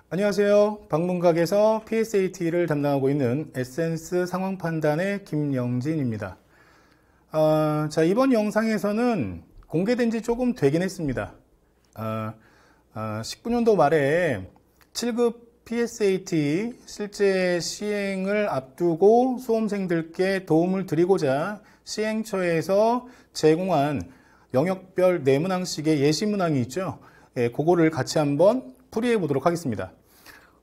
안녕하세요. 방문각에서 PSAT를 담당하고 있는 에센스 상황 판단의 김영진입니다. 자, 이번 영상에서는 공개된 지 조금 되긴 했습니다. 19년도 말에 7급 PSAT 실제 시행을 앞두고 수험생들께 도움을 드리고자 시행처에서 제공한 영역별 내문항식의 예시문항이 있죠. 그거를 같이 한번 풀이해 보도록 하겠습니다.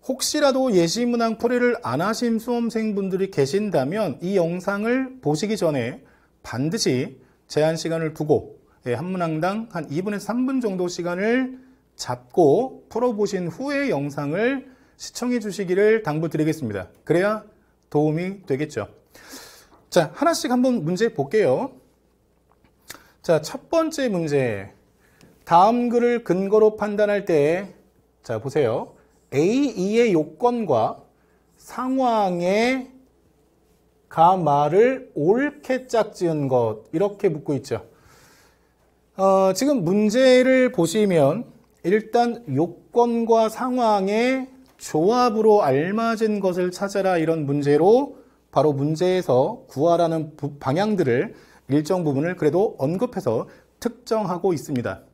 혹시라도 예시문항 풀이를 안 하신 수험생분들이 계신다면 이 영상을 보시기 전에 반드시 제한 시간을 두고 한 문항당 한 2분에서 3분 정도 시간을 잡고 풀어보신 후에 영상을 시청해 주시기를 당부드리겠습니다. 그래야 도움이 되겠죠. 자, 하나씩 한번 문제 볼게요. 자, 첫 번째 문제. 다음 글을 근거로 판단할 때, 자, 보세요. A2의 요건과 상황의 가말을 옳게 짝지은 것. 이렇게 묻고 있죠. 지금 문제를 보시면 일단 요건과 상황의 조합으로 알맞은 것을 찾아라 이런 문제로 바로 문제에서 구하라는 방향들을 일정 부분을 그래도 언급해서 특정하고 있습니다.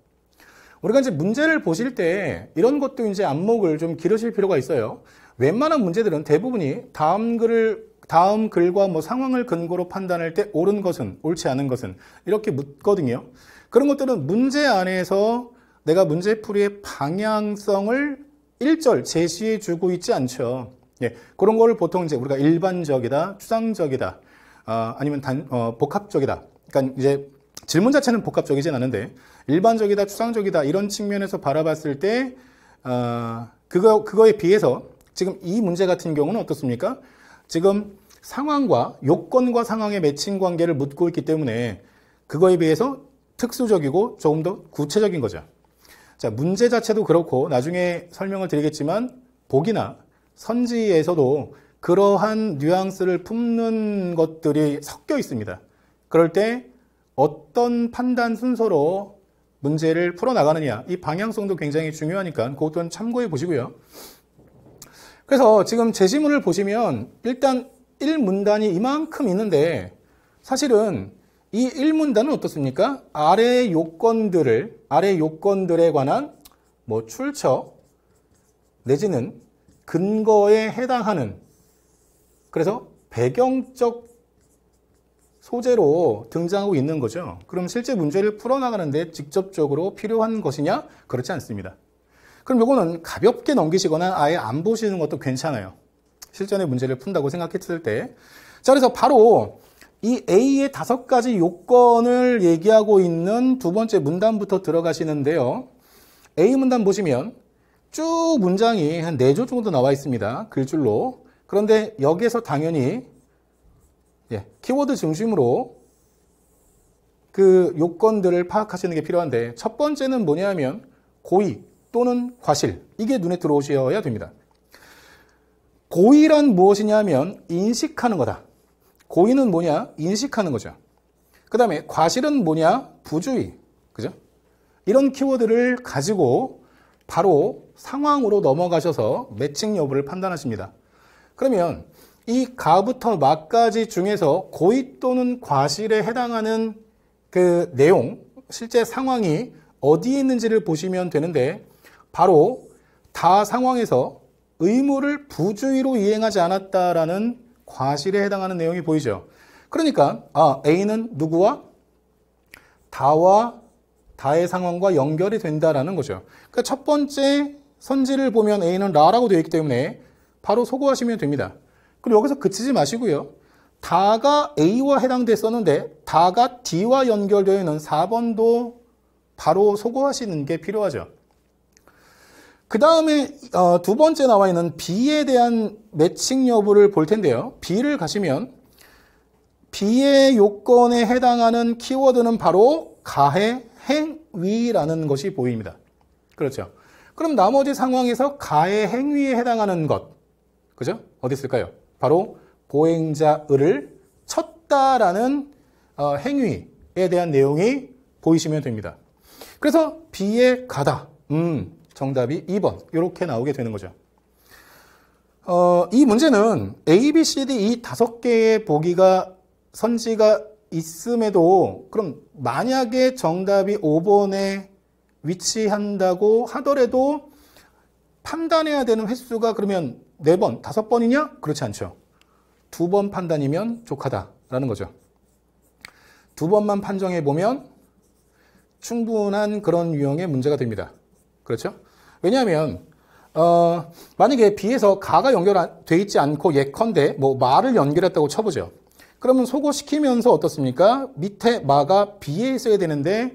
우리가 이제 문제를 보실 때 이런 것도 이제 안목을 좀 기르실 필요가 있어요. 웬만한 문제들은 대부분이 다음 글과 뭐 상황을 근거로 판단할 때 옳은 것은, 옳지 않은 것은 이렇게 묻거든요. 그런 것들은 문제 안에서 내가 문제풀이의 방향성을 일절 제시해 주고 있지 않죠. 예, 그런 거를 보통 이제 우리가 일반적이다, 추상적이다, 아니면 복합적이다. 그러니까 이제 질문 자체는 복합적이진 않은데 일반적이다, 추상적이다 이런 측면에서 바라봤을 때 그거에 비해서 지금 이 문제 같은 경우는 어떻습니까? 지금 상황과 요건과 상황의 매칭 관계를 묻고 있기 때문에 그거에 비해서 특수적이고 조금 더 구체적인 거죠. 자, 문제 자체도 그렇고 나중에 설명을 드리겠지만 복이나 선지에서도 그러한 뉘앙스를 품는 것들이 섞여 있습니다. 그럴 때 어떤 판단 순서로 문제를 풀어나가느냐, 이 방향성도 굉장히 중요하니까 그것도 참고해 보시고요. 그래서 지금 제시문을 보시면 일단 1문단이 이만큼 있는데 사실은 이 1문단은 어떻습니까? 아래 요건들에 관한 뭐 출처 내지는 근거에 해당하는 그래서 배경적 소재로 등장하고 있는 거죠. 그럼 실제 문제를 풀어나가는데 직접적으로 필요한 것이냐? 그렇지 않습니다. 그럼 이거는 가볍게 넘기시거나 아예 안 보시는 것도 괜찮아요. 실전의 문제를 푼다고 생각했을 때. 자, 그래서 바로 이 A의 5가지 요건을 얘기하고 있는 두 번째 문단부터 들어가시는데요. A 문단 보시면 쭉 문장이 한 4조 정도 나와 있습니다. 글줄로. 그런데 여기에서 당연히 키워드 중심으로 그 요건들을 파악하시는 게 필요한데 첫 번째는 뭐냐면 고의 또는 과실. 이게 눈에 들어오셔야 됩니다. 고의란 무엇이냐면 인식하는 거다. 고의는 뭐냐? 인식하는 거죠. 그 다음에 과실은 뭐냐? 부주의. 그죠? 이런 키워드를 가지고 바로 상황으로 넘어가셔서 매칭 여부를 판단하십니다. 그러면 이 가부터 마까지 중에서 고의 또는 과실에 해당하는 그 내용, 실제 상황이 어디에 있는지를 보시면 되는데 바로 다 상황에서 의무를 부주의로 이행하지 않았다라는 과실에 해당하는 내용이 보이죠. 그러니까 A는 누구와? 다와 다의 상황과 연결이 된다라는 거죠. 그러니까 첫 번째 선지를 보면 A는 라라고 되어 있기 때문에 바로 소거하시면 됩니다. 그리고 여기서 그치지 마시고요. 다가 A와 해당됐었는데 다가 D와 연결되어 있는 4번도 바로 소거하시는 게 필요하죠. 그 다음에 두 번째 나와 있는 B에 대한 매칭 여부를 볼 텐데요. B를 가시면 B의 요건에 해당하는 키워드는 바로 가해, 행위라는 것이 보입니다. 그렇죠. 그럼 나머지 상황에서 가해, 행위에 해당하는 것, 그죠? 어디 있을까요? 바로 보행자를 쳤다라는 행위에 대한 내용이 보이시면 됩니다. 그래서 B에 가다. 정답이 2번. 이렇게 나오게 되는 거죠. 이 문제는 A, B, C, D 이 5개의 보기가 선지가 있음에도 그럼 만약에 정답이 5번에 위치한다고 하더라도 판단해야 되는 횟수가 그러면 4번, 5번이냐? 그렇지 않죠. 2번 판단이면 족하다라는 거죠. 2번만 판정해보면 충분한 그런 유형의 문제가 됩니다. 그렇죠? 왜냐하면 만약에 B에서 가가 연결되어 있지 않고 예컨대 뭐 마를 연결했다고 쳐보죠. 그러면 소거시키면서 어떻습니까? 밑에 마가 B에 있어야 되는데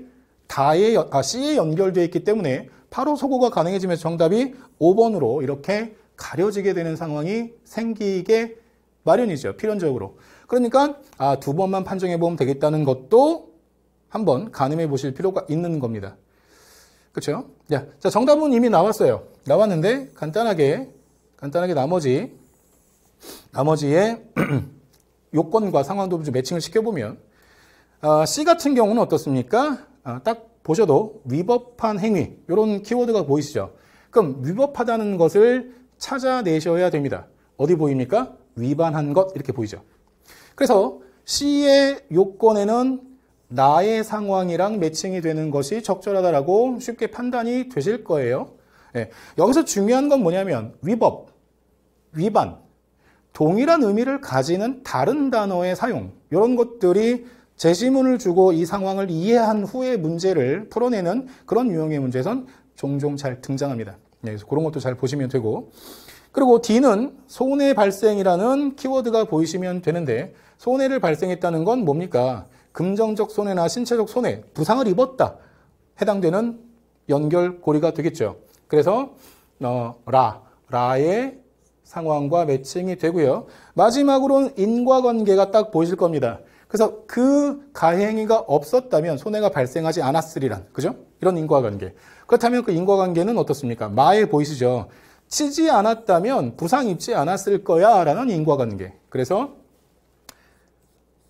C에 연결되어 있기 때문에 바로 소거가 가능해지면서 정답이 5번으로 이렇게 가려지게 되는 상황이 생기게 마련이죠. 필연적으로. 그러니까 2번만 판정해 보면 되겠다는 것도 한번 가늠해 보실 필요가 있는 겁니다. 그렇죠? 자, 정답은 이미 나왔어요. 나왔는데 간단하게 나머지의 요건과 상황도 좀 매칭을 시켜보면 C 같은 경우는 어떻습니까? 딱 보셔도 위법한 행위 이런 키워드가 보이시죠? 그럼 위법하다는 것을 찾아내셔야 됩니다. 어디 보입니까? 위반한 것 이렇게 보이죠. 그래서 C의 요건에는 나의 상황이랑 매칭이 되는 것이 적절하다라고 쉽게 판단이 되실 거예요. 여기서 중요한 건 뭐냐면 위법, 위반, 동일한 의미를 가지는 다른 단어의 사용 이런 것들이 제시문을 주고 이 상황을 이해한 후에 문제를 풀어내는 그런 유형의 문제에선 종종 잘 등장합니다. 그래서 그런 것도 잘 보시면 되고 그리고 D는 손해 발생이라는 키워드가 보이시면 되는데 손해를 발생했다는 건 뭡니까? 금전적 손해나 신체적 손해, 부상을 입었다. 해당되는 연결고리가 되겠죠. 그래서 라의 상황과 매칭이 되고요. 마지막으로는 인과관계가 딱 보이실 겁니다. 그래서 그 가행위가 없었다면 손해가 발생하지 않았으리란, 그죠? 이런 인과관계. 그렇다면 그 인과관계는 어떻습니까? 마에 보이시죠? 치지 않았다면 부상 입지 않았을 거야 라는 인과관계. 그래서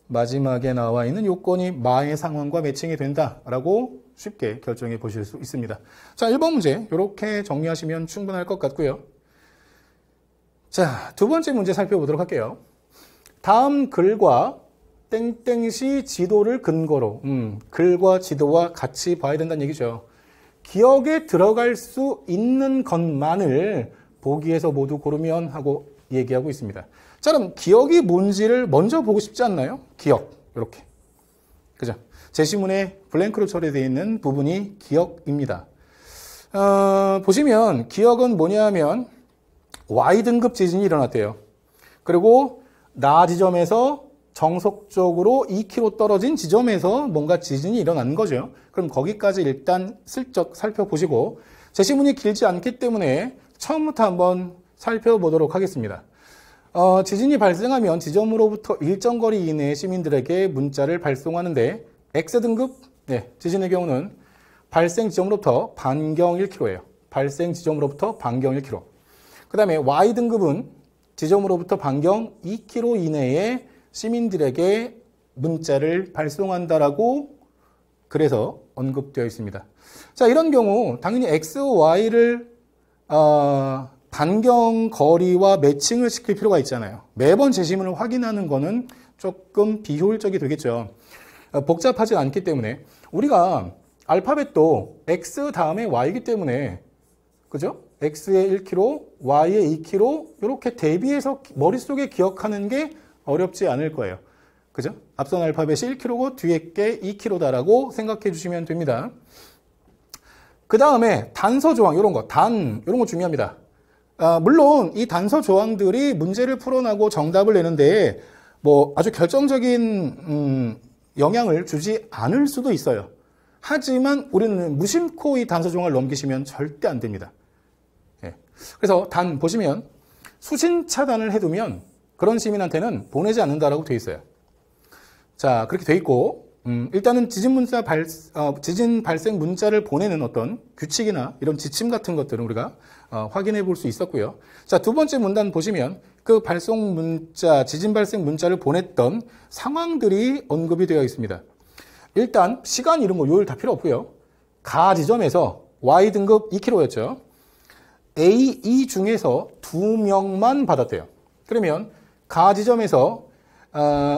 마지막에 나와 있는 요건이 마의 상황과 매칭이 된다라고 쉽게 결정해 보실 수 있습니다. 자, 1번 문제 이렇게 정리하시면 충분할 것 같고요. 자, 두 번째 문제 살펴보도록 할게요. 다음 글과 땡땡시 지도를 근거로 글과 지도와 같이 봐야 된다는 얘기죠. 기억에 들어갈 수 있는 것만을 보기에서 모두 고르면 하고 얘기하고 있습니다. 자, 그럼 기억이 뭔지를 먼저 보고 싶지 않나요? 기억, 이렇게. 그죠? 제시문에 블랭크로 처리되어 있는 부분이 기억입니다. 보시면 기억은 뭐냐 하면 Y등급 지진이 일어났대요. 그리고 나 지점에서 정석적으로 2km 떨어진 지점에서 뭔가 지진이 일어난 거죠. 그럼 거기까지 일단 슬쩍 살펴보시고 제시문이 길지 않기 때문에 처음부터 한번 살펴보도록 하겠습니다. 지진이 발생하면 지점으로부터 일정 거리 이내의 시민들에게 문자를 발송하는데 X등급 지진의 경우는 발생 지점으로부터 반경 1km예요. 발생 지점으로부터 반경 1km. 그 다음에 Y등급은 지점으로부터 반경 2km 이내에 시민들에게 문자를 발송한다라고 그래서 언급되어 있습니다. 자, 이런 경우 당연히 X, Y를 반경 거리와 매칭을 시킬 필요가 있잖아요. 매번 제시문을 확인하는 거는 조금 비효율적이 되겠죠. 복잡하지 않기 때문에 우리가 알파벳도 X 다음에 Y이기 때문에 그죠? X에 1km, Y에 2km 이렇게 대비해서 머릿속에 기억하는 게 어렵지 않을 거예요. 그죠? 앞선 알파벳이 1km고 뒤에 게 2km다라고 생각해 주시면 됩니다. 그 다음에 단서 조항 이런 거 중요합니다. 물론 이 단서 조항들이 문제를 풀어나고 정답을 내는데 뭐 아주 결정적인 영향을 주지 않을 수도 있어요. 하지만 우리는 무심코 이 단서 조항을 넘기시면 절대 안 됩니다. 그래서 보시면 수신 차단을 해두면 그런 시민한테는 보내지 않는다라고 되어 있어요. 자, 그렇게 되어 있고 일단은 지진 발생 문자를 보내는 어떤 규칙이나 이런 지침 같은 것들은 우리가 확인해 볼 수 있었고요. 자, 두 번째 문단 보시면 그 발송 문자, 지진 발생 문자를 보냈던 상황들이 언급이 되어 있습니다. 일단 시간 이런 거 요일 다 필요 없고요. 가 지점에서 Y등급 2km였죠. A, E 중에서 2명만 받았대요. 그러면 가 지점에서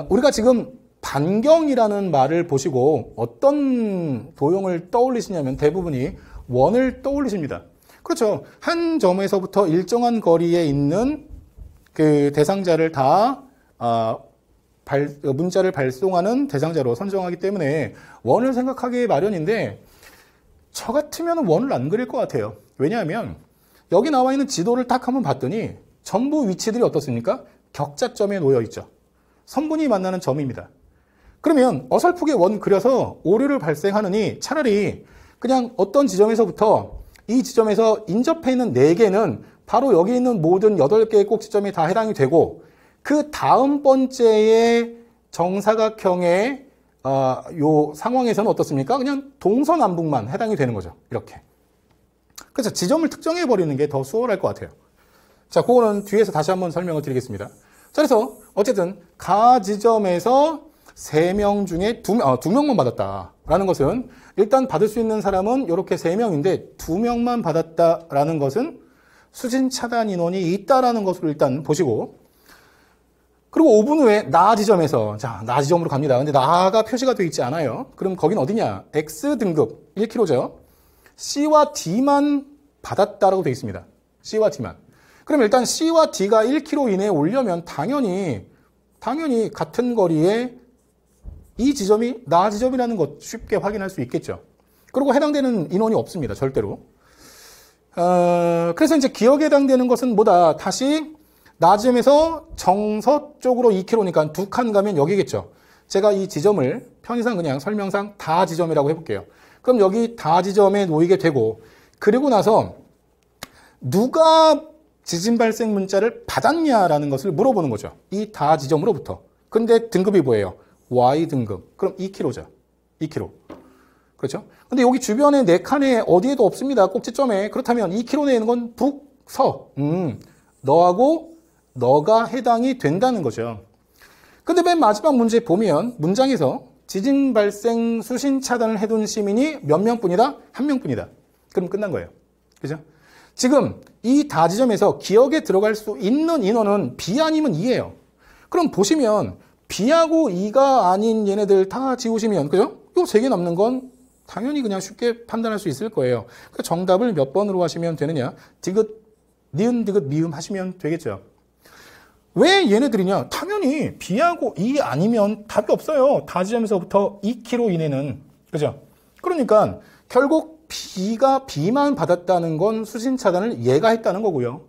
우리가 지금 반경이라는 말을 보시고 어떤 도형을 떠올리시냐면 대부분이 원을 떠올리십니다. 그렇죠. 한 점에서부터 일정한 거리에 있는 그 대상자를 다 문자를 발송하는 대상자로 선정하기 때문에 원을 생각하기 마련인데 저 같으면 원을 안 그릴 것 같아요. 왜냐하면 여기 나와 있는 지도를 딱 한번 봤더니 전부 위치들이 어떻습니까? 격자점에 놓여 있죠. 선분이 만나는 점입니다. 그러면 어설프게 원 그려서 오류를 발생하느니 차라리 그냥 어떤 지점에서부터 이 지점에서 인접해 있는 4개는 바로 여기 있는 모든 8개의 꼭지점이 다 해당이 되고 그 다음 번째의 정사각형의 요 상황에서는 어떻습니까? 그냥 동서남북만 해당이 되는 거죠. 이렇게. 그래서 지점을 특정해 버리는 게 더 수월할 것 같아요. 자, 그거는 뒤에서 다시 한번 설명을 드리겠습니다. 자, 그래서 어쨌든 가 지점에서 3명 중에 2명만 받았다라는 것은 일단 받을 수 있는 사람은 이렇게 3명인데 2명만 받았다라는 것은 수신 차단 인원이 있다라는 것으로 일단 보시고 그리고 5분 후에 나 지점에서 자, 나 지점으로 갑니다. 근데 나가 표시가 되어 있지 않아요. 그럼 거긴 어디냐? X 등급 1kg죠. C와 D만 받았다라고 되어 있습니다. C와 D만. 그럼 일단 C와 D가 1km 이내에 오려면 당연히 같은 거리에 이 지점이 나 지점이라는 것 쉽게 확인할 수 있겠죠. 그리고 해당되는 인원이 없습니다. 절대로. 그래서 이제 기억에 해당되는 것은 뭐다? 다시 나 지점에서 정서쪽으로 2km니까 2칸 가면 여기겠죠. 제가 이 지점을 편의상 그냥 설명상 다 지점이라고 해볼게요. 그럼 여기 다 지점에 놓이게 되고 그리고 나서 누가 지진 발생 문자를 받았냐라는 것을 물어보는 거죠. 이 다 지점으로부터. 근데 등급이 뭐예요? Y 등급. 그럼 2km죠. 2km. 그렇죠? 근데 여기 주변에 4칸에 어디에도 없습니다. 꼭지점에. 그렇다면 2km 내에 있는 건 북, 서. 너하고 너가 해당이 된다는 거죠. 근데 맨 마지막 문제 보면 문장에서 지진 발생 수신 차단을 해둔 시민이 몇 명뿐이다? 1명뿐이다. 그럼 끝난 거예요. 그죠? 지금 이 다 지점에서 기억에 들어갈 수 있는 인원은 B 아니면 2예요. 그럼 보시면 B하고 E가 아닌 얘네들 다 지우시면 그죠? 요 3개 남는 건 당연히 그냥 쉽게 판단할 수 있을 거예요. 그 정답을 몇 번으로 하시면 되느냐? 디귿, 니은, 디귿, 미음 하시면 되겠죠. 왜 얘네들이냐? 당연히 B하고 E 아니면 답이 없어요. 다 지점에서부터 2km 이내는. 그죠? 그러니까 결국 B가 B만 받았다는 건 수신 차단을 얘가 했다는 거고요.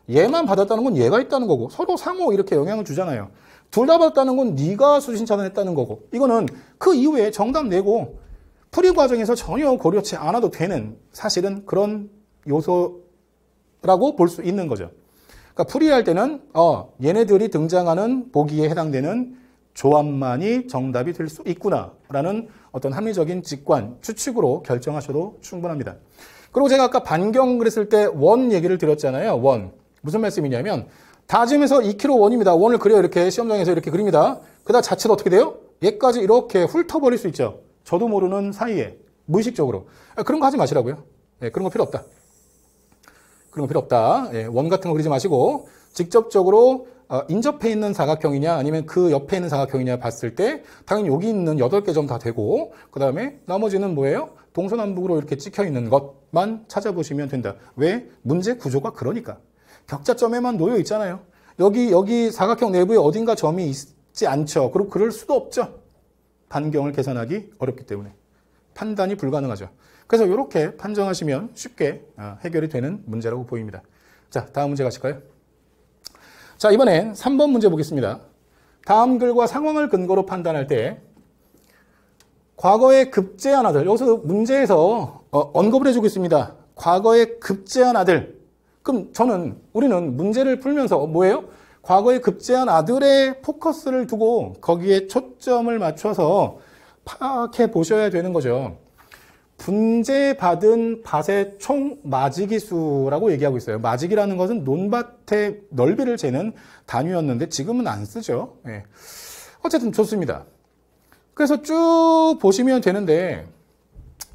얘만 받았다는 건 얘가 했다는 거고 서로 상호 이렇게 영향을 주잖아요. 둘 다 받았다는 건 네가 수신 차단했다는 거고 이거는 그 이후에 정답 내고 풀이 과정에서 전혀 고려치 않아도 되는 사실은 그런 요소라고 볼 수 있는 거죠. 그러니까 풀이할 때는 얘네들이 등장하는 보기에 해당되는 조합만이 정답이 될 수 있구나라는 어떤 합리적인 직관, 추측으로 결정하셔도 충분합니다. 그리고 제가 아까 반경 그랬을 때 원 얘기를 드렸잖아요. 원. 무슨 말씀이냐면 다 지점에서 2km 원입니다. 원을 그려요. 이렇게 시험장에서 이렇게 그립니다. 그다음 자체도 어떻게 돼요? 얘까지 이렇게 훑어버릴 수 있죠. 저도 모르는 사이에 무의식적으로. 그런 거 하지 마시라고요. 그런 거 필요 없다. 그런 거 필요 없다. 원 같은 거 그리지 마시고 직접적으로 인접해 있는 사각형이냐 아니면 그 옆에 있는 사각형이냐 봤을 때 당연히 여기 있는 8개 점 다 되고 그 다음에 나머지는 뭐예요? 동서남북으로 이렇게 찍혀 있는 것만 찾아보시면 된다. 왜? 문제 구조가 그러니까. 격자점에만 놓여 있잖아요. 여기 사각형 내부에 어딘가 점이 있지 않죠. 그리고 그럴 수도 없죠. 반경을 계산하기 어렵기 때문에. 판단이 불가능하죠. 그래서 이렇게 판정하시면 쉽게 해결이 되는 문제라고 보입니다. 자, 다음 문제 가실까요? 자, 이번엔 3번 문제 보겠습니다. 다음 글과 상황을 근거로 판단할 때 과거에 급제한 아들, 여기서 문제에서 언급을 해주고 있습니다. 과거에 급제한 아들. 그럼 우리는 문제를 풀면서 뭐예요? 과거에 급제한 아들의 포커스를 두고 거기에 초점을 맞춰서 파악해 보셔야 되는 거죠. 분재받은 밭의 총 마지기수라고 얘기하고 있어요. 마지기라는 것은 논밭의 넓이를 재는 단위였는데 지금은 안 쓰죠. 어쨌든 좋습니다. 그래서 쭉 보시면 되는데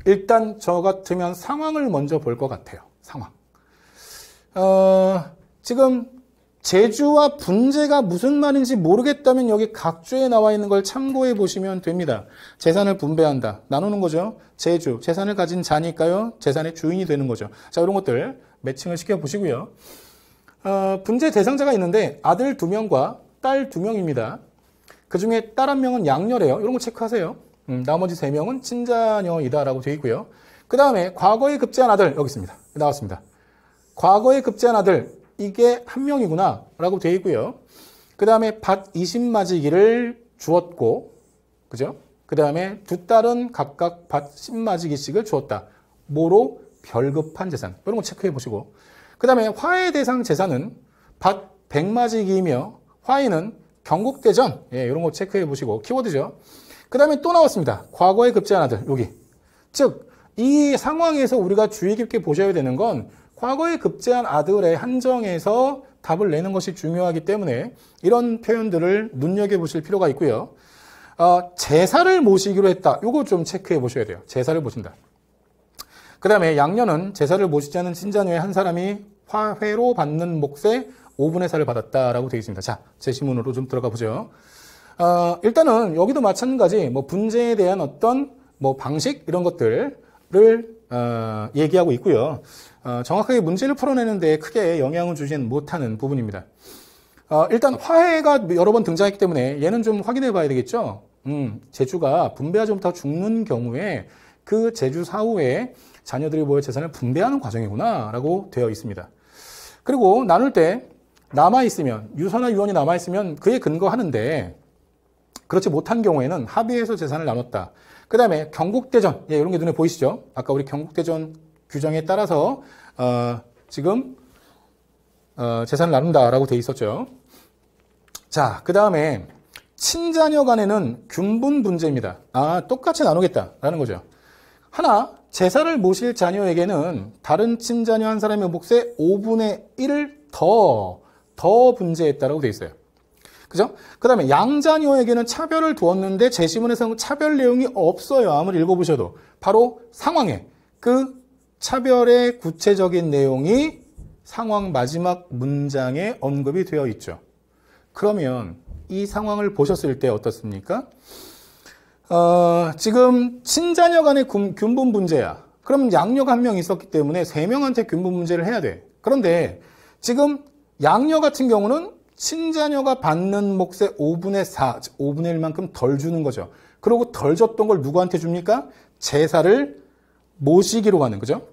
일단 저 같으면 상황을 먼저 볼 것 같아요. 상황. 지금 제주와 분재가 무슨 말인지 모르겠다면 여기 각주에 나와 있는 걸 참고해 보시면 됩니다. 재산을 분배한다. 나누는 거죠. 제주, 재산을 가진 자니까요. 재산의 주인이 되는 거죠. 자, 이런 것들 매칭을 시켜 보시고요. 분재 대상자가 있는데 아들 2명과 딸 2명입니다. 그 중에 딸 1명은 양녀래요. 이런 거 체크하세요. 나머지 3명은 친자녀이다라고 되어 있고요. 그 다음에 과거에 급제한 아들, 여기 있습니다. 나왔습니다. 과거에 급제한 아들, 이게 1명이구나 라고 되어 있고요. 그 다음에 밭 20마지기를 주었고, 그죠? 그 다음에 2딸은 각각 밭 10마지기씩을 주었다. 뭐로? 별급한 재산. 이런 거 체크해 보시고. 그 다음에 화해 대상 재산은 밭 100마지기이며 화해는 경국대전. 예, 이런 거 체크해 보시고. 키워드죠. 그 다음에 또 나왔습니다. 과거에 급제한 아들, 여기. 즉, 이 상황에서 우리가 주의 깊게 보셔야 되는 건 과거에 급제한 아들의 한정에서 답을 내는 것이 중요하기 때문에 이런 표현들을 눈여겨보실 필요가 있고요. 제사를 모시기로 했다. 이거 좀 체크해 보셔야 돼요. 제사를 모신다. 그 다음에 양녀는 제사를 모시지 않은 친자녀의 한 사람이 화회로 받는 몫의 5분의 4를 받았다라고 되어 있습니다. 자, 제시문으로 좀 들어가 보죠. 일단은 여기도 마찬가지 뭐 분재에 대한 어떤 뭐 방식 이런 것들을 얘기하고 있고요. 정확하게 문제를 풀어내는 데 크게 영향을 주진 못하는 부분입니다. 일단 화해가 여러 번 등장했기 때문에 얘는 좀 확인해 봐야 되겠죠. 제주가 분배하지 못하고 죽는 경우에 그 제주 사후에 자녀들이 모여 재산을 분배하는 과정이구나 라고 되어 있습니다. 그리고 나눌 때 남아있으면 유서나 유언이 남아있으면 그에 근거하는데 그렇지 못한 경우에는 합의해서 재산을 나눴다. 그 다음에 경국대전, 예, 이런 게 눈에 보이시죠? 아까 우리 경국대전 규정에 따라서 지금 재산을 나눈다라고 돼 있었죠. 자, 그 다음에 친자녀 간에는 균분 분제입니다. 똑같이 나누겠다라는 거죠. 하나, 제사를 모실 자녀에게는 다른 친자녀 한 사람의 몫의 5분의 1을 더 분제했다라고 돼 있어요. 그죠? 그 다음에 양자녀에게는 차별을 두었는데 제시문에서는 차별 내용이 없어요. 아무리 읽어보셔도. 바로 상황에 그 차별의 구체적인 내용이 상황 마지막 문장에 언급이 되어 있죠. 그러면 이 상황을 보셨을 때 어떻습니까? 지금 친자녀 간의 균분 분제야. 그럼 양녀가 1명 있었기 때문에 3명한테 균분 분제를 해야 돼. 그런데 지금 양녀 같은 경우는 친자녀가 받는 몫의 5분의 4, 5분의 1만큼 덜 주는 거죠. 그리고 덜 줬던 걸 누구한테 줍니까? 제사를 모시기로 하는, 그죠?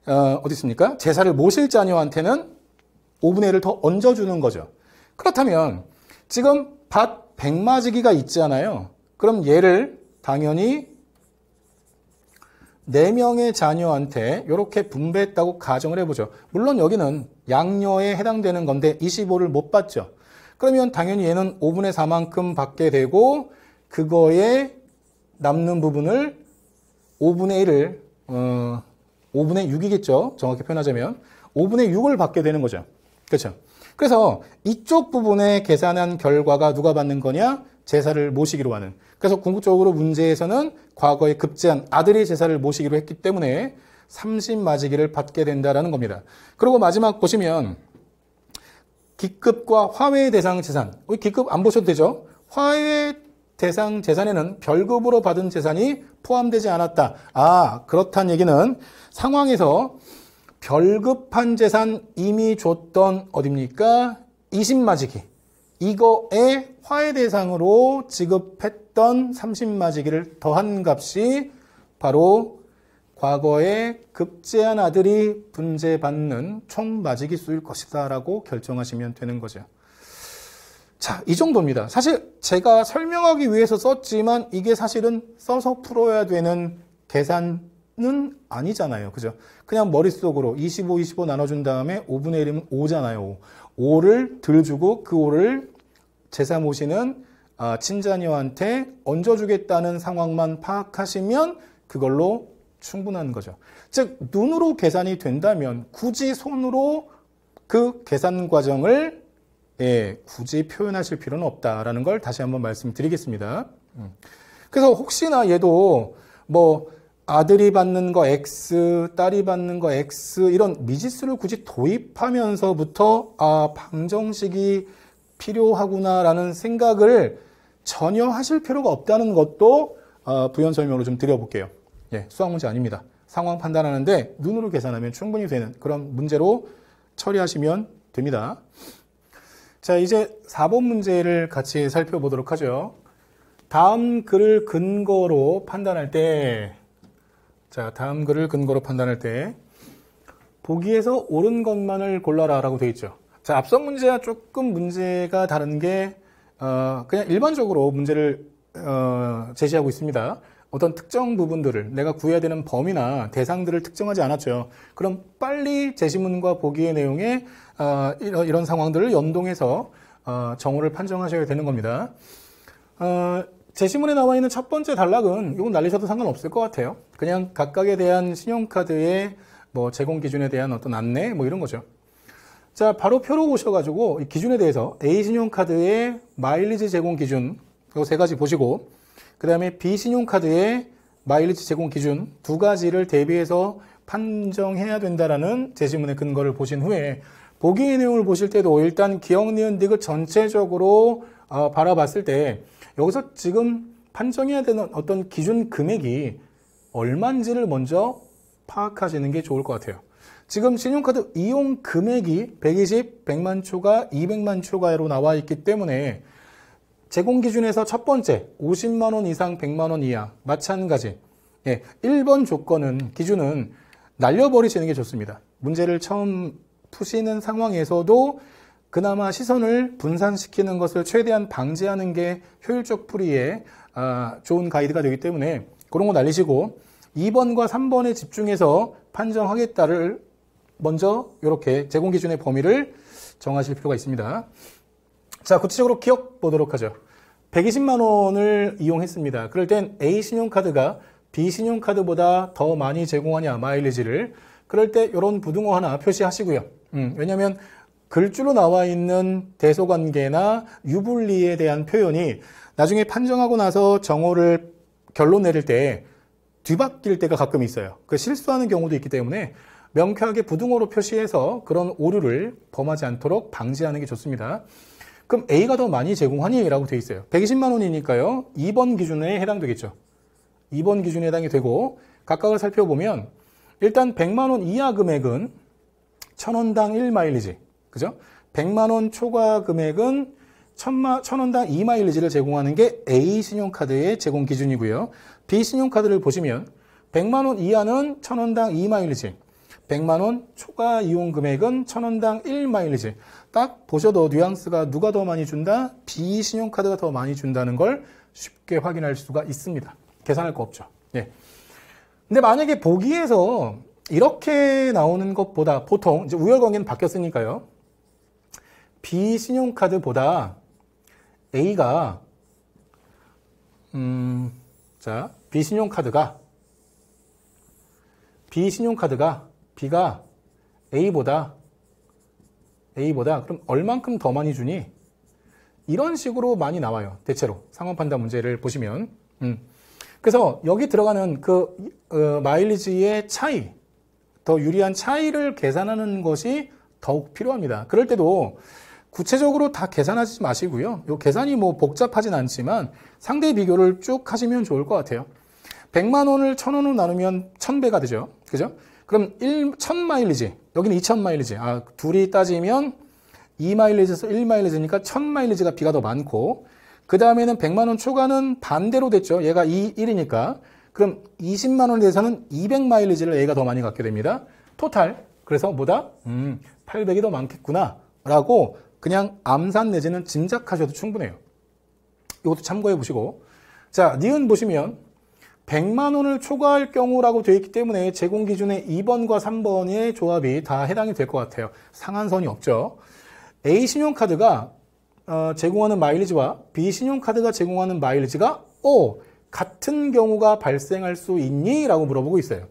어디 있습니까? 제사를 모실 자녀한테는 5분의 1을 더 얹어주는 거죠. 그렇다면 지금 밭 100마지기가 있잖아요. 그럼 얘를 당연히 4명의 자녀한테 이렇게 분배했다고 가정을 해보죠. 물론 여기는 양녀에 해당되는 건데 25를 못 받죠. 그러면 당연히 얘는 5분의 4만큼 받게 되고 그거에 남는 부분을 5분의 1을 5분의 6이겠죠. 정확히 표현하자면 5분의 6을 받게 되는 거죠. 그렇죠. 그래서 이쪽 부분에 계산한 결과가 누가 받는 거냐? 제사를 모시기로 하는. 그래서 궁극적으로 문제에서는 과거에 급제한 아들이 제사를 모시기로 했기 때문에 30마지기를 받게 된다라는 겁니다. 그리고 마지막 보시면 기급과 화해 대상 재산. 기급 안 보셔도 되죠. 화해 대상 재산에는 별급으로 받은 재산이 포함되지 않았다. 그렇다는 얘기는 상황에서 별급한 재산 이미 줬던 어딥니까? 20마지기. 이거에 화해 대상으로 지급했던 30마지기를 더한 값이 바로 과거에 급제한 아들이 분제받는 총 마지기 수일 것이다 라고 결정하시면 되는 거죠. 자, 이 정도입니다. 사실 제가 설명하기 위해서 썼지만 이게 사실은 써서 풀어야 되는 계산은 아니잖아요. 그죠? 그냥 머릿속으로 25, 25 나눠준 다음에 5분의 1이면 5잖아요. 5를 덜 주고 그 5를 제사 모시는 친자녀한테 얹어주겠다는 상황만 파악하시면 그걸로 충분한 거죠. 즉 눈으로 계산이 된다면 굳이 손으로 그 계산 과정을 굳이 표현하실 필요는 없다라는 걸 다시 한번 말씀드리겠습니다. 그래서 혹시나 얘도 뭐 아들이 받는 거 X, 딸이 받는 거 X 이런 미지수를 굳이 도입하면서부터 방정식이 필요하구나라는 생각을 전혀 하실 필요가 없다는 것도 부연 설명으로 좀 드려볼게요. 예, 수학 문제 아닙니다. 상황 판단하는데 눈으로 계산하면 충분히 되는 그런 문제로 처리하시면 됩니다. 자, 이제 4번 문제를 같이 살펴보도록 하죠. 다음 글을 근거로 판단할 때, 보기에서 옳은 것만을 골라라 라고 되어 있죠. 자, 앞선 문제와 조금 문제가 다른 게, 그냥 일반적으로 문제를, 제시하고 있습니다. 어떤 특정 부분들을 내가 구해야 되는 범위나 대상들을 특정하지 않았죠. 그럼 빨리 제시문과 보기의 내용에, 이런 상황들을 연동해서, 정오를 판정하셔야 되는 겁니다. 제시문에 나와 있는 첫 번째 단락은 이건 날리셔도 상관없을 것 같아요. 그냥 각각에 대한 신용카드의 뭐 제공 기준에 대한 어떤 안내 뭐 이런 거죠. 자, 바로 표로 보셔가지고 이 기준에 대해서 A 신용카드의 마일리지 제공 기준 이 세 가지 보시고 그 다음에 B 신용카드의 마일리지 제공 기준 두 가지를 대비해서 판정해야 된다라는 제시문의 근거를 보신 후에 보기의 내용을 보실 때도 일단 기억, 니은, 디귿 전체적으로 바라봤을 때 여기서 지금 판정해야 되는 어떤 기준 금액이 얼마인지를 먼저 파악하시는 게 좋을 것 같아요. 지금 신용카드 이용 금액이 120, 100만 초과, 200만 초과로 나와 있기 때문에 제공 기준에서 첫 번째 50만 원 이상 100만 원 이하 마찬가지 1번 조건은 기준은 날려버리시는 게 좋습니다. 문제를 처음 푸시는 상황에서도 그나마 시선을 분산시키는 것을 최대한 방지하는 게 효율적 풀이에 좋은 가이드가 되기 때문에 그런 거 날리시고 2번과 3번에 집중해서 판정하겠다를 먼저 이렇게 제공 기준의 범위를 정하실 필요가 있습니다. 자, 구체적으로 기억 보도록 하죠. 120만 원을 이용했습니다. 그럴 땐 A 신용카드가 B 신용카드보다 더 많이 제공하냐 마일리지를 그럴 때 이런 부등호 하나 표시하시고요. 왜냐하면 글줄로 나와 있는 대소관계나 유불리에 대한 표현이 나중에 판정하고 나서 정오를 결론 내릴 때 뒤바뀔 때가 가끔 있어요. 그 실수하는 경우도 있기 때문에 명쾌하게 부등호로 표시해서 그런 오류를 범하지 않도록 방지하는 게 좋습니다. 그럼 A가 더 많이 제공하니? 라고 되어 있어요. 120만 원이니까요. 2번 기준에 해당되겠죠. 2번 기준에 해당이 되고 각각을 살펴보면 일단 100만 원 이하 금액은 1000원당 1마일리지. 그죠? 100만 원 초과 금액은 1000원당 2마일리지를 제공하는 게 A 신용카드의 제공 기준이고요. B 신용카드를 보시면 100만 원 이하는 1000원당 2마일리지. 100만 원 초과 이용 금액은 1000원당 1마일리지. 딱 보셔도 뉘앙스가 누가 더 많이 준다? B 신용카드가 더 많이 준다는 걸 쉽게 확인할 수가 있습니다. 계산할 거 없죠. 예. 근데 만약에 보기에서 이렇게 나오는 것보다 보통 이제 우열관계는 바뀌었으니까요. B 신용카드보다 A가 자, B 신용카드가 B가 A보다 그럼 얼만큼 더 많이 주니? 이런 식으로 많이 나와요. 대체로 상황 판단 문제를 보시면 그래서 여기 들어가는 그 마일리지의 차이, 더 유리한 차이를 계산하는 것이 더욱 필요합니다. 그럴 때도 구체적으로 다 계산하지 마시고요. 요 계산이 뭐 복잡하진 않지만 상대 비교를 쭉 하시면 좋을 것 같아요. 100만 원을 1000원으로 나누면 1000배가 되죠. 그죠? 그럼 1000마일리지, 여기는 2000마일리지. 둘이 따지면 2마일리지에서 1마일리지니까 1000마일리지가 B가 더 많고 그 다음에는 100만 원 초과는 반대로 됐죠. 얘가 1이니까. 그럼 20만 원에 대해서는 200마일리지를 A가 더 많이 갖게 됩니다. 토탈. 그래서 뭐다? 800이 더 많겠구나. 라고 그냥 암산 내지는 짐작하셔도 충분해요. 이것도 참고해 보시고. 자, 니은 보시면 100만 원을 초과할 경우라고 되어 있기 때문에 제공 기준의 2번과 3번의 조합이 다 해당이 될 것 같아요. 상한선이 없죠. A 신용카드가 제공하는 마일리지와 B 신용카드가 제공하는 마일리지가 같은 경우가 발생할 수 있니? 라고 물어보고 있어요.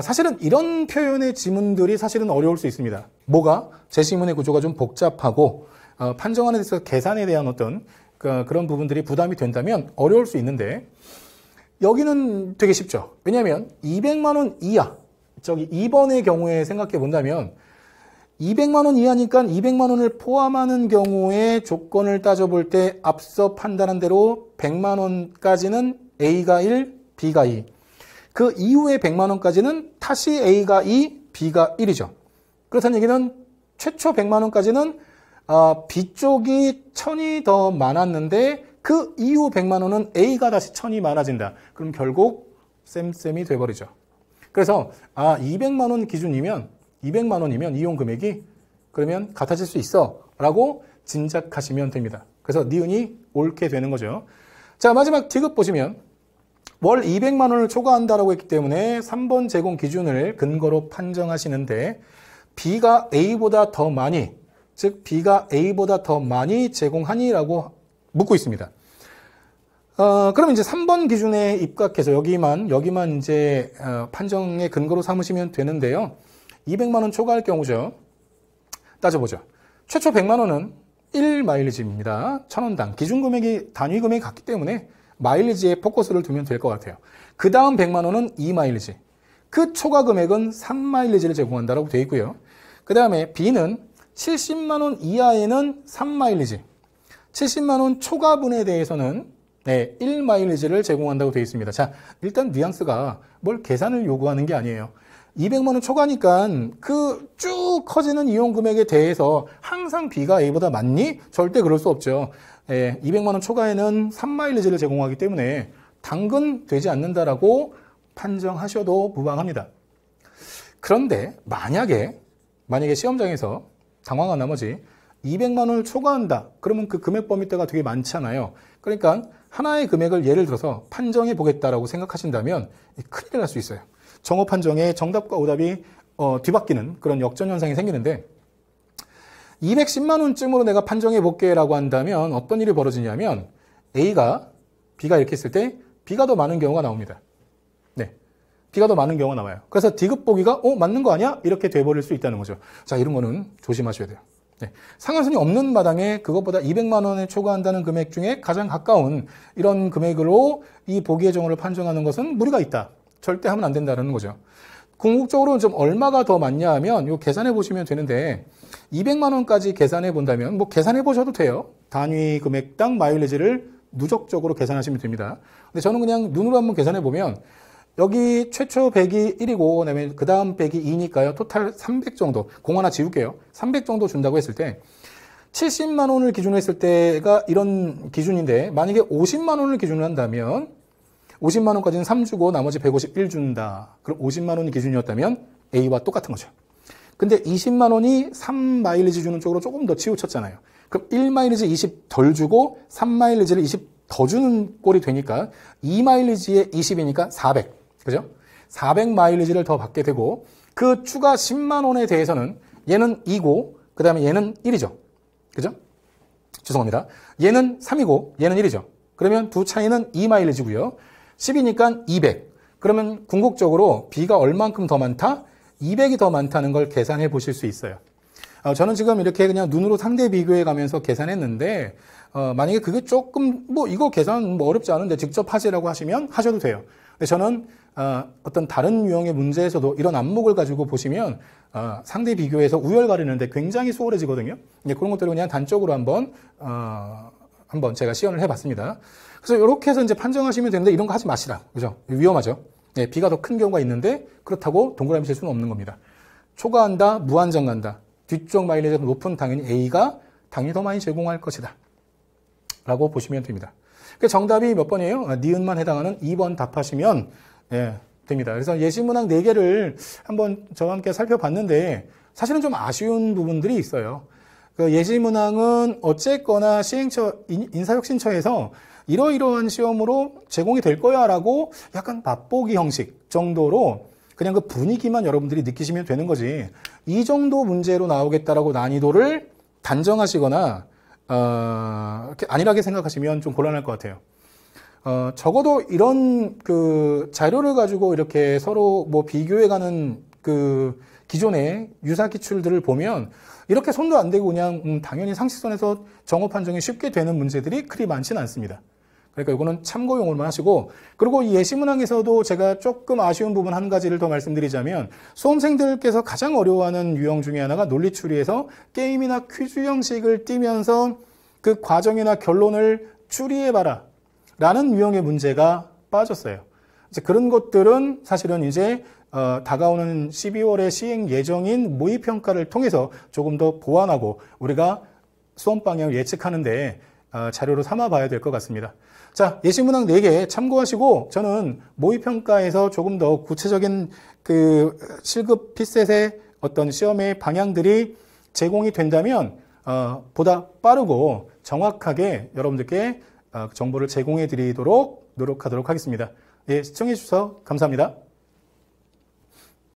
사실은 이런 표현의 지문들이 사실은 어려울 수 있습니다. 뭐가? 제시문의 구조가 좀 복잡하고 판정하는 데서 계산에 대한 어떤 그런 부분들이 부담이 된다면 어려울 수 있는데 여기는 되게 쉽죠. 왜냐하면 200만 원 이하, 저기 2번의 경우에 생각해 본다면 200만 원 이하니까 200만 원을 포함하는 경우에 조건을 따져볼 때 앞서 판단한 대로 100만 원까지는 A가 1, B가 2. 그 이후에 100만 원까지는 다시 A가 2, B가 1이죠. 그렇다는 얘기는 최초 100만 원까지는 B 쪽이 1000이 더 많았는데 그 이후 100만 원은 A가 다시 1000이 많아진다. 그럼 결국 쌤쌤이 돼버리죠. 그래서 200만 원 기준이면 200만 원이면 이용 금액이 그러면 같아질 수 있어 라고 짐작하시면 됩니다. 그래서 니은이 옳게 되는 거죠. 자, 마지막 디귿 보시면 월 200만 원을 초과한다라고 했기 때문에 3번 제공 기준을 근거로 판정하시는데 B가 A보다 더 많이, 즉 B가 A보다 더 많이 제공하니라고 묻고 있습니다. 그럼 이제 3번 기준에 입각해서 여기만 이제 판정의 근거로 삼으시면 되는데요. 200만 원 초과할 경우죠. 따져보죠. 최초 100만 원은 1마일리지입니다. 1000원당. 기준 금액이 단위 금액이 같기 때문에 마일리지에 포커스를 두면 될 것 같아요. 그 다음 100만 원은 2마일리지. 그 초과 금액은 3마일리지를 제공한다고 되어 있고요. 그 다음에 B는 70만 원 이하에는 3마일리지. 70만 원 초과분에 대해서는 1마일리지를 제공한다고 되어 있습니다. 자, 일단 뉘앙스가 뭘 계산을 요구하는 게 아니에요. 200만 원 초과니까 그 쭉 커지는 이용 금액에 대해서 항상 B가 A보다 많니? 절대 그럴 수 없죠. 200만 원 초과에는 3마일리지를 제공하기 때문에 당근 되지 않는다라고 판정하셔도 무방합니다. 그런데 만약에 시험장에서 당황한 나머지 200만 원을 초과한다. 그러면 그 금액 범위대가 되게 많잖아요. 그러니까 하나의 금액을 예를 들어서 판정해 보겠다라고 생각하신다면 큰일 날 수 있어요. 정오 판정에 정답과 오답이 뒤바뀌는 그런 역전 현상이 생기는데 210만 원쯤으로 내가 판정해 볼게라고 한다면 어떤 일이 벌어지냐면 A가 B가 이렇게 했을 때 B가 더 많은 경우가 나옵니다. 네, B가 더 많은 경우가 나와요. 그래서 디귿 보기가 맞는 거 아니야? 이렇게 돼버릴 수 있다는 거죠. 자, 이런 거는 조심하셔야 돼요. 네, 상한선이 없는 마당에 그것보다 200만 원에 초과한다는 금액 중에 가장 가까운 이런 금액으로 이 보기의 정오를 판정하는 것은 무리가 있다. 절대 하면 안 된다는 거죠. 궁극적으로 좀 얼마가 더 많냐 하면 이거 계산해 보시면 되는데 200만 원까지 계산해 본다면 뭐 계산해 보셔도 돼요. 단위 금액당 마일리지를 누적적으로 계산하시면 됩니다. 근데 저는 그냥 눈으로 한번 계산해 보면 여기 최초 100이 1이고 그다음에 그 다음 100이 2니까요. 토탈 300 정도. 공 하나 지울게요. 300 정도 준다고 했을 때 70만 원을 기준으로 했을 때가 이런 기준인데 만약에 50만 원을 기준으로 한다면 50만 원까지는 3 주고 나머지 151 준다. 그럼 50만 원이 기준이었다면 A와 똑같은 거죠. 근데 20만 원이 3마일리지 주는 쪽으로 조금 더 치우쳤잖아요. 그럼 1마일리지 20 덜 주고 3마일리지를 20 더 주는 꼴이 되니까 2마일리지에 20이니까 400. 그죠? 400마일리지를 더 받게 되고 그 추가 10만 원에 대해서는 얘는 2고 그 다음에 얘는 1이죠. 그죠? 죄송합니다. 얘는 3이고 얘는 1이죠. 그러면 두 차이는 2마일리지고요. 10이니까 200. 그러면 궁극적으로 B가 얼만큼 더 많다? 200이 더 많다는 걸 계산해 보실 수 있어요. 저는 지금 이렇게 그냥 눈으로 상대 비교해 가면서 계산했는데 만약에 그게 조금 이거 계산 어렵지 않은데 직접 하시라고 하시면 하셔도 돼요. 근데 저는 어떤 다른 유형의 문제에서도 이런 안목을 가지고 보시면 상대 비교해서 우열 가리는데 굉장히 수월해지거든요. 그런 것들을 그냥 단적으로 한번 제가 시연을 해봤습니다. 그래서 이렇게 해서 이제 판정하시면 되는데 이런 거 하지 마시라. 그죠? 위험하죠. 네, B가 더 큰 경우가 있는데 그렇다고 동그라미 칠 수는 없는 겁니다. 초과한다, 무한정 간다. 뒤쪽 마일리지가 높은 당연히 A가 당연히 더 많이 제공할 것이다. 라고 보시면 됩니다. 정답이 몇 번이에요? 니은만 해당하는 2번 답하시면 됩니다. 그래서 예시문항 4개를 한번 저와 함께 살펴봤는데 사실은 좀 아쉬운 부분들이 있어요. 그 예시문항은 어쨌거나 인사혁신처에서 이러이러한 시험으로 제공이 될 거야 라고 약간 맛보기 형식 정도로 그냥 그 분위기만 여러분들이 느끼시면 되는 거지 이 정도 문제로 나오겠다라고 난이도를 단정하시거나 이렇게 안일하게 생각하시면 좀 곤란할 것 같아요. 적어도 이런 그 자료를 가지고 이렇게 서로 비교해가는 그 기존의 유사 기출들을 보면 이렇게 손도 안 대고 그냥 당연히 상식선에서 정오 판정이 쉽게 되는 문제들이 그리 많지는 않습니다. 그러니까 이거는 참고용으로만 하시고, 그리고 이 예시문항에서도 제가 조금 아쉬운 부분 한 가지를 더 말씀드리자면, 수험생들께서 가장 어려워하는 유형 중에 하나가 논리추리에서 게임이나 퀴즈 형식을 띄면서 그 과정이나 결론을 추리해봐라 라는 유형의 문제가 빠졌어요. 이제 그런 것들은 사실은 이제 다가오는 12월에 시행 예정인 모의평가를 통해서 조금 더 보완하고 우리가 수험 방향을 예측하는데 자료로 삼아봐야 될 것 같습니다. 자, 예시문항 4개 참고하시고 저는 모의평가에서 조금 더 구체적인 그 실급 피셋의 어떤 시험의 방향들이 제공이 된다면 보다 빠르고 정확하게 여러분들께 정보를 제공해 드리도록 노력하도록 하겠습니다. 예, 시청해 주셔서 감사합니다.